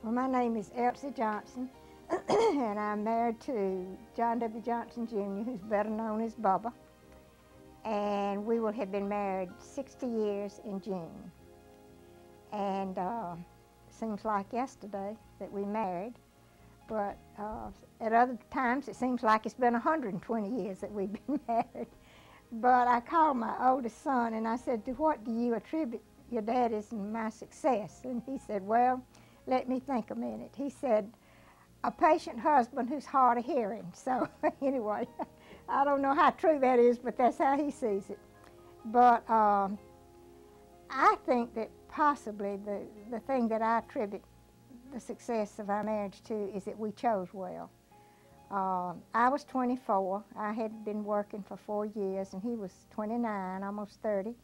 Well, my name is Elsie Johnson, and I'm married to John W. Johnson, Jr., who's better known as Bubba. And we will have been married 60 years in June. And seems like yesterday that we married, but at other times it seems like it's been 120 years that we've been married. But I called my oldest son and I said, "To what do you attribute your daddy's and my success?" And he said, "Well, let me think a minute." He said, "A patient husband who's hard of hearing." So anyway, I don't know how true that is, but that's how he sees it. But I think that possibly the thing that I attribute the success of our marriage to is that we chose well. I was 24. I had been working for 4 years, and he was 29, almost 30.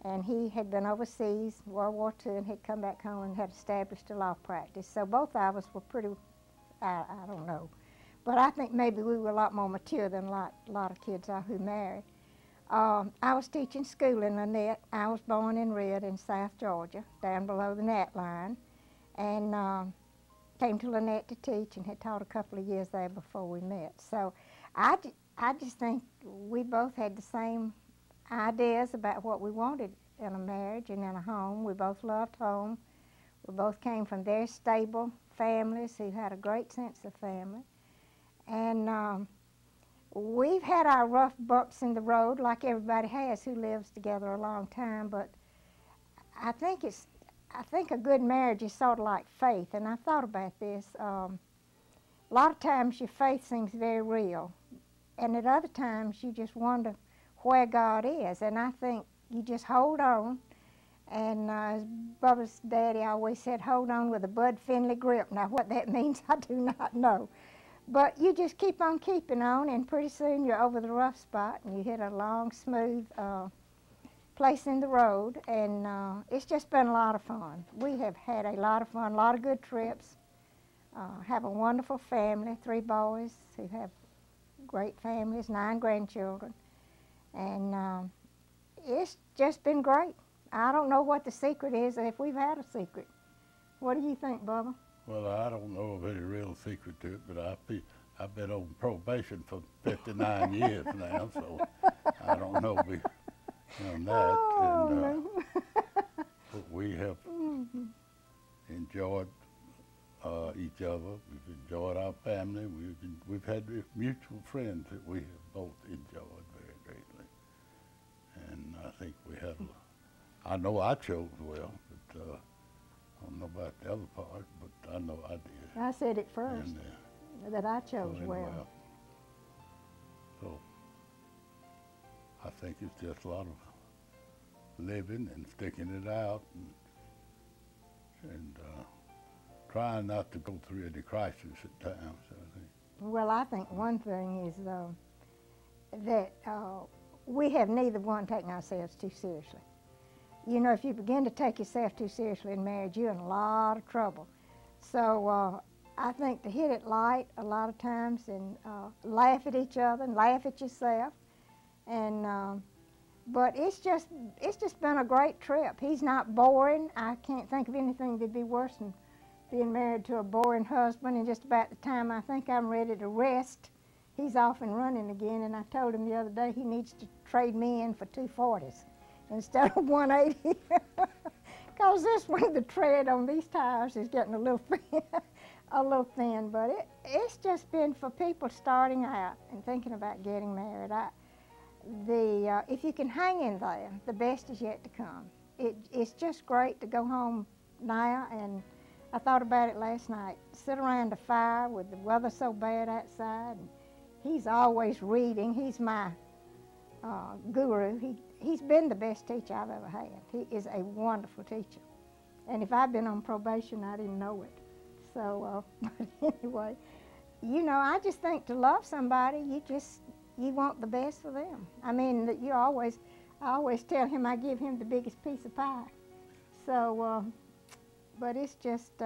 And he had been overseas, World War II, and had come back home and had established a law practice. So both of us were pretty, I don't know. But I think maybe we were a lot more mature than a lot of kids are who marry. I was teaching school in Lynette. I was born and reared in South Georgia, down below the gnat line. And came to Lynette to teach and had taught a couple of years there before we met. So I just think we both had the same ideas about what we wanted in a marriage and in a home. We both loved home. We both came from very stable families who had a great sense of family. And we've had our rough bumps in the road like everybody has who lives together a long time, but I think a good marriage is sort of like faith, and I thought about this. A lot of times your faith seems very real, and at other times you just wonder where God is, and I think you just hold on. And as Bubba's daddy always said, hold on with a Bud Finley grip. Now what that means, I do not know. But you just keep on keeping on, and pretty soon you're over the rough spot, and you hit a long, smooth place in the road, and it's just been a lot of fun. We have had a lot of fun, a lot of good trips, have a wonderful family, 3 boys who have great families, 9 grandchildren. And it's just been great. I don't know what the secret is, if we've had a secret. What do you think, Bubba? Well, I don't know of any real secret to it, but I've been on probation for 59 years now, so I don't know on that. Oh, But we have enjoyed each other. We've enjoyed our family. We've had mutual friends that we have both enjoyed very greatly. And I think we had, I know I chose well, but I don't know about the other part, but I know I did. I said it first, that I chose well. So I think it's just a lot of living and sticking it out and trying not to go through any crisis at times, I think. Well, I think one thing is that we have neither one taken ourselves too seriously. You know, if you begin to take yourself too seriously in marriage, you're in a lot of trouble. So I think to hit it light a lot of times and laugh at each other and laugh at yourself. And but it's just been a great trip. He's not boring. I can't think of anything that'd be worse than being married to a boring husband, and just about the time I think I'm ready to rest, he's off and running again. And I told him the other day he needs to trade me in for 240s instead of 180, because this one, the tread on these tires is getting a little thin, But it's just been for people starting out and thinking about getting married. If you can hang in there, the best is yet to come. It's just great to go home now, and I thought about it last night. Sit around a fire with the weather so bad outside, and he's always reading. He's my guru. He's been the best teacher I've ever had. He is a wonderful teacher. And if I'd been on probation, I didn't know it. So, but anyway, you know, I just think to love somebody, you want the best for them. I mean, I always tell him I give him the biggest piece of pie. So, but it's just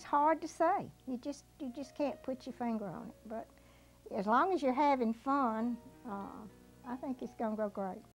hard to say. You just can't put your finger on it. But as long as you're having fun, I think it's gonna go great.